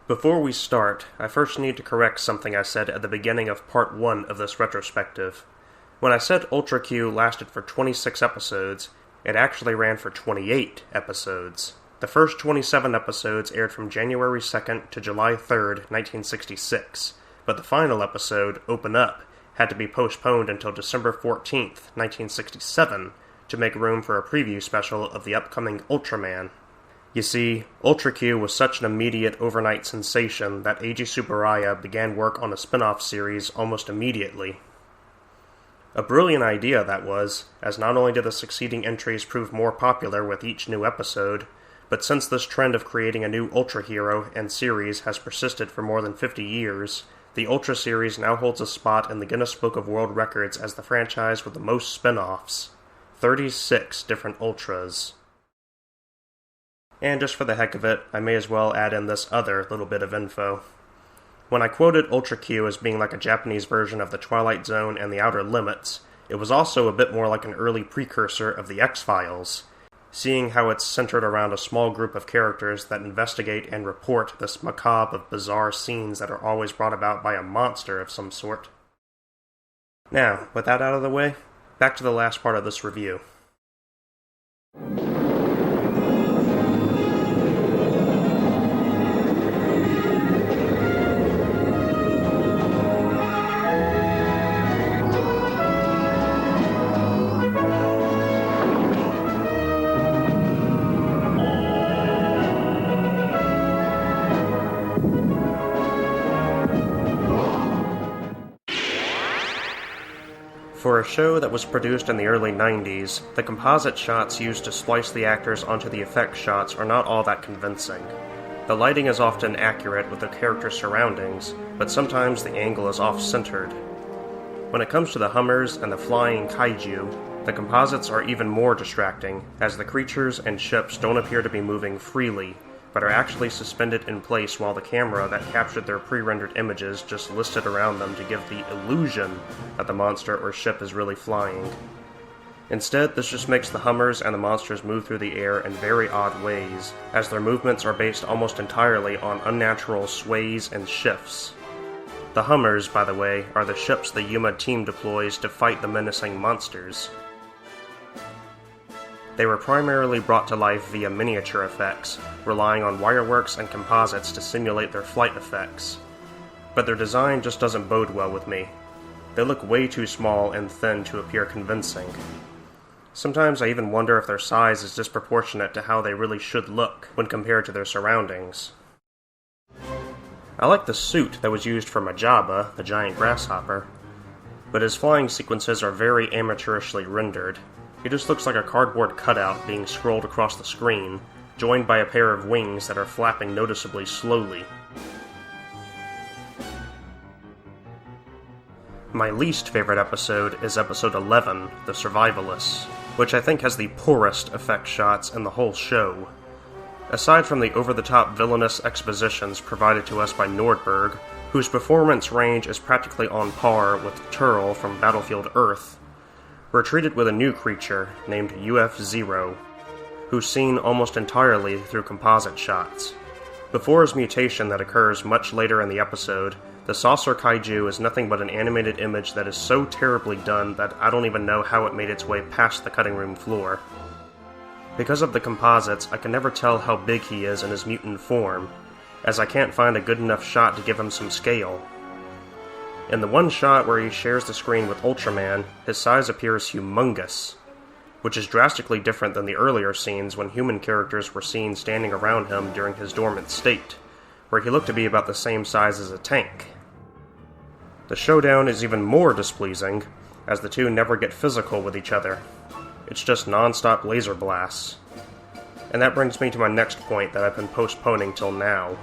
Before we start, I first need to correct something I said at the beginning of Part 1 of this retrospective. When I said Ultra Q lasted for 26 episodes, it actually ran for 28 episodes. The first 27 episodes aired from January 2nd to July 3rd, 1966, but the final episode, Open Up, had to be postponed until December 14th, 1967, to make room for a preview special of the upcoming Ultraman. You see, Ultra Q was such an immediate overnight sensation that Eiji Tsuburaya began work on a spin-off series almost immediately. A brilliant idea that was, as not only did the succeeding entries prove more popular with each new episode, but since this trend of creating a new Ultra hero and series has persisted for more than 50 years, the Ultra series now holds a spot in the Guinness Book of World Records as the franchise with the most spin-offs. 36 different Ultras. And just for the heck of it, I may as well add in this other little bit of info. When I quoted Ultra Q as being like a Japanese version of The Twilight Zone and The Outer Limits, it was also a bit more like an early precursor of The X-Files, seeing how it's centered around a small group of characters that investigate and report this macabre of bizarre scenes that are always brought about by a monster of some sort. Now, with that out of the way, back to the last part of this review. For a show that was produced in the early 90s, the composite shots used to splice the actors onto the effect shots are not all that convincing. The lighting is often accurate with the character's surroundings, but sometimes the angle is off-centered. When it comes to the Hummers and the flying kaiju, the composites are even more distracting, as the creatures and ships don't appear to be moving freely, but are actually suspended in place while the camera that captured their pre-rendered images just listed around them to give the illusion that the monster or ship is really flying. Instead, this just makes the Hummers and the monsters move through the air in very odd ways, as their movements are based almost entirely on unnatural sways and shifts. The Hummers, by the way, are the ships the Yuma team deploys to fight the menacing monsters. They were primarily brought to life via miniature effects, relying on wireworks and composites to simulate their flight effects. But their design just doesn't bode well with me. They look way too small and thin to appear convincing. Sometimes I even wonder if their size is disproportionate to how they really should look when compared to their surroundings. I like the suit that was used for Majaba, the giant grasshopper, but his flying sequences are very amateurishly rendered. He just looks like a cardboard cutout being scrolled across the screen, joined by a pair of wings that are flapping noticeably slowly. My least favorite episode is episode 11, The Survivalists, which I think has the poorest effect shots in the whole show. Aside from the over-the-top villainous expositions provided to us by Nordberg, whose performance range is practically on par with Turl from Battlefield Earth, we're treated with a new creature named UF-0, who's seen almost entirely through composite shots. Before his mutation that occurs much later in the episode, the saucer kaiju is nothing but an animated image that is so terribly done that I don't even know how it made its way past the cutting room floor. Because of the composites, I can never tell how big he is in his mutant form, as I can't find a good enough shot to give him some scale. In the one shot where he shares the screen with Ultraman, his size appears humongous, which is drastically different than the earlier scenes when human characters were seen standing around him during his dormant state, where he looked to be about the same size as a tank. The showdown is even more displeasing, as the two never get physical with each other. It's just non-stop laser blasts. And that brings me to my next point that I've been postponing till now.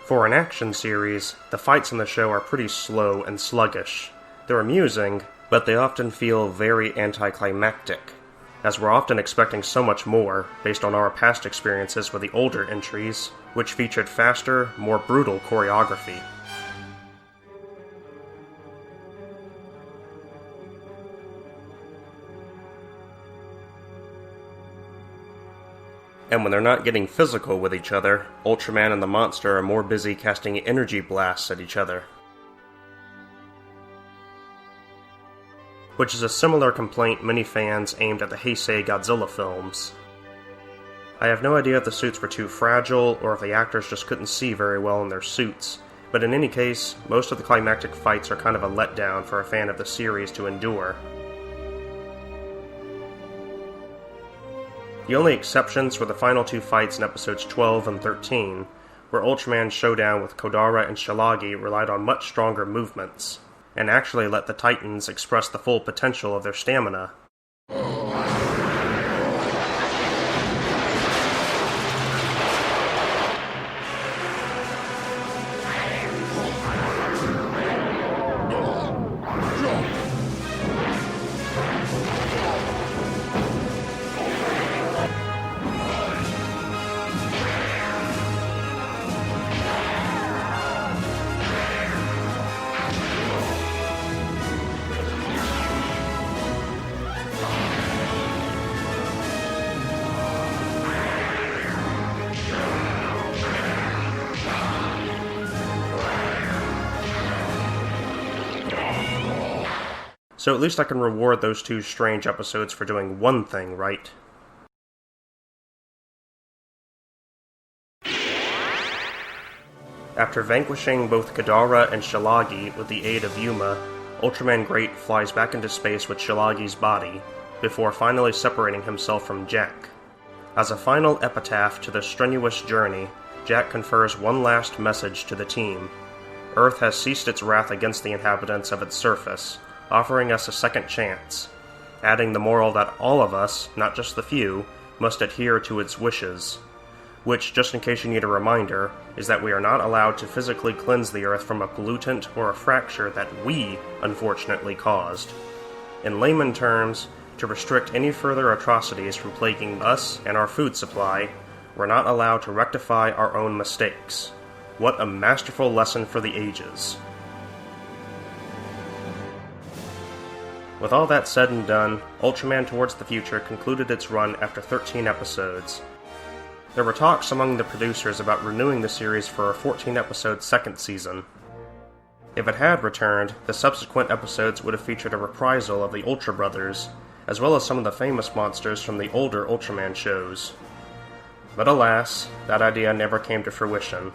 For an action series, the fights in the show are pretty slow and sluggish. They're amusing, but they often feel very anticlimactic, as we're often expecting so much more based on our past experiences with the older entries, which featured faster, more brutal choreography. And when they're not getting physical with each other, Ultraman and the monster are more busy casting energy blasts at each other. Which is a similar complaint many fans aimed at the Heisei Godzilla films. I have no idea if the suits were too fragile, or if the actors just couldn't see very well in their suits, but in any case, most of the climactic fights are kind of a letdown for a fan of the series to endure. The only exceptions were the final two fights in episodes 12 and 13, where Ultraman's showdown with Kodara and Shillagi relied on much stronger movements, and actually let the Titans express the full potential of their stamina. So at least I can reward those two strange episodes for doing one thing right. After vanquishing both Kodara and Shillagi with the aid of Yuma, Ultraman Great flies back into space with Shillagi's body, before finally separating himself from Jack. As a final epitaph to their strenuous journey, Jack confers one last message to the team. Earth has ceased its wrath against the inhabitants of its surface, offering us a second chance, adding the moral that all of us, not just the few, must adhere to its wishes, which, just in case you need a reminder, is that we are not allowed to physically cleanse the Earth from a pollutant or a fracture that we, unfortunately, caused. In layman terms, to restrict any further atrocities from plaguing us and our food supply, we're not allowed to rectify our own mistakes. What a masterful lesson for the ages. With all that said and done, Ultraman Towards the Future concluded its run after 13 episodes. There were talks among the producers about renewing the series for a 14-episode second season. If it had returned, the subsequent episodes would have featured a reprisal of the Ultra Brothers, as well as some of the famous monsters from the older Ultraman shows. But alas, that idea never came to fruition.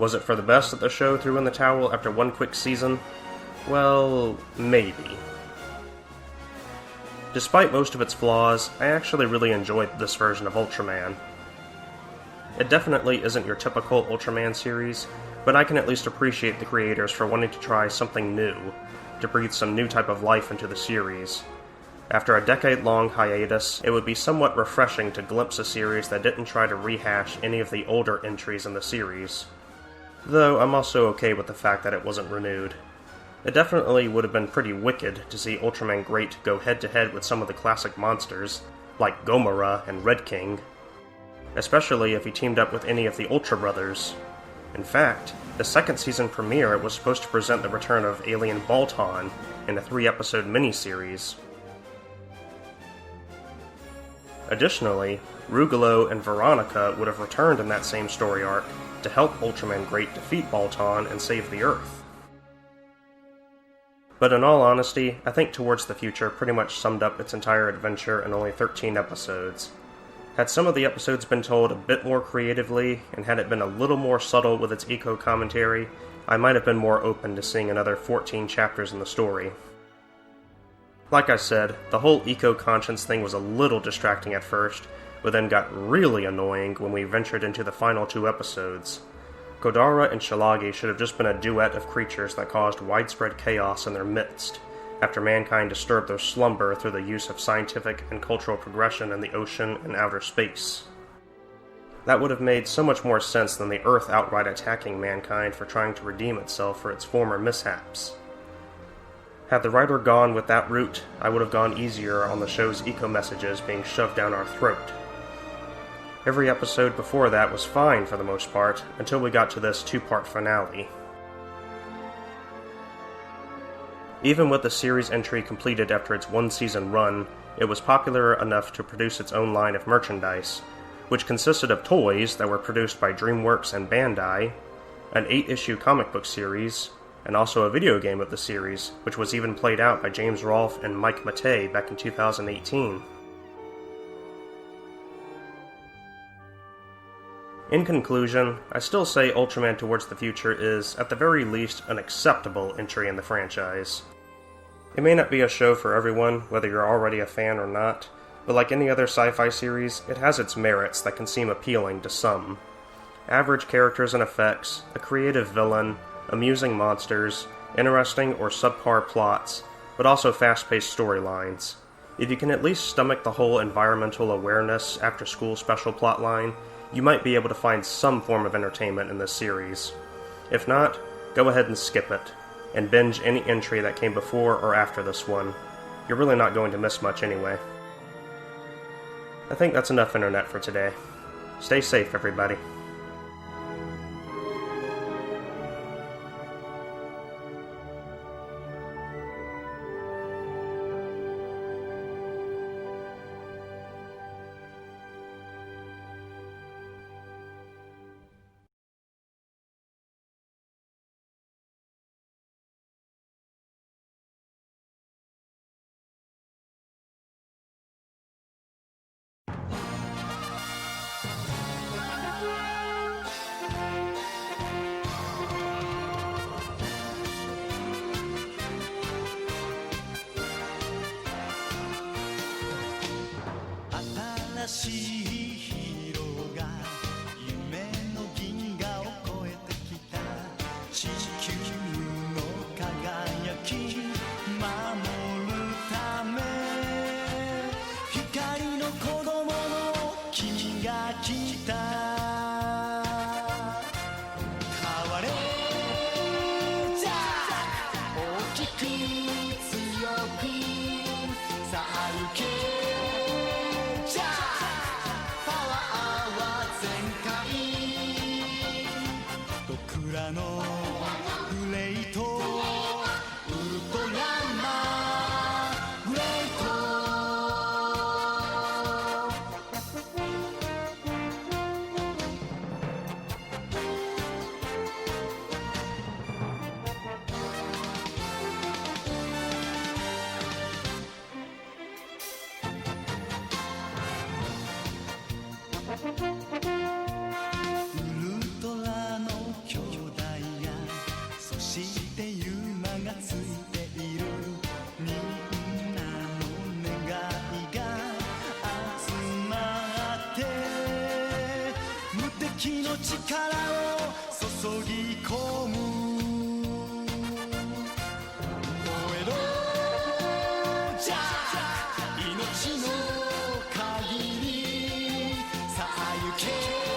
Was it for the best that the show threw in the towel after one quick season? Well, maybe. Despite most of its flaws, I actually really enjoyed this version of Ultraman. It definitely isn't your typical Ultraman series, but I can at least appreciate the creators for wanting to try something new, to breathe some new type of life into the series. After a decade-long hiatus, it would be somewhat refreshing to glimpse a series that didn't try to rehash any of the older entries in the series. Though I'm also okay with the fact that it wasn't renewed. It definitely would have been pretty wicked to see Ultraman Great go head-to-head with some of the classic monsters, like Gomora and Red King, especially if he teamed up with any of the Ultra Brothers. In fact, the second season premiere was supposed to present the return of Alien Baltan in a 3-episode miniseries. Additionally, Rugolo and Veronica would have returned in that same story arc to help Ultraman Great defeat Baltan and save the Earth. But in all honesty, I think Towards the Future pretty much summed up its entire adventure in only 13 episodes. Had some of the episodes been told a bit more creatively, and had it been a little more subtle with its eco-commentary, I might have been more open to seeing another 14 chapters in the story. Like I said, the whole eco-conscience thing was a little distracting at first, but then got really annoying when we ventured into the final 2 episodes. Kodara and Shillagi should have just been a duet of creatures that caused widespread chaos in their midst, after mankind disturbed their slumber through the use of scientific and cultural progression in the ocean and outer space. That would have made so much more sense than the Earth outright attacking mankind for trying to redeem itself for its former mishaps. Had the writer gone with that route, I would have gone easier on the show's eco-messages being shoved down our throat. Every episode before that was fine for the most part, until we got to this 2-part finale. Even with the series entry completed after its 1-season run, it was popular enough to produce its own line of merchandise, which consisted of toys that were produced by DreamWorks and Bandai, an 8-issue comic book series, and also a video game of the series, which was even played out by James Rolfe and Mike Matei back in 2018. In conclusion, I still say Ultraman Towards the Future is, at the very least, an acceptable entry in the franchise. It may not be a show for everyone, whether you're already a fan or not, but like any other sci-fi series, it has its merits that can seem appealing to some. Average characters and effects, a creative villain, amusing monsters, interesting or subpar plots, but also fast-paced storylines. If you can at least stomach the whole environmental awareness after-school special plotline, you might be able to find some form of entertainment in this series. If not, go ahead and skip it, and binge any entry that came before or after this one. You're really not going to miss much anyway. I think that's enough internet for today. Stay safe, everybody.命の限りさあ行け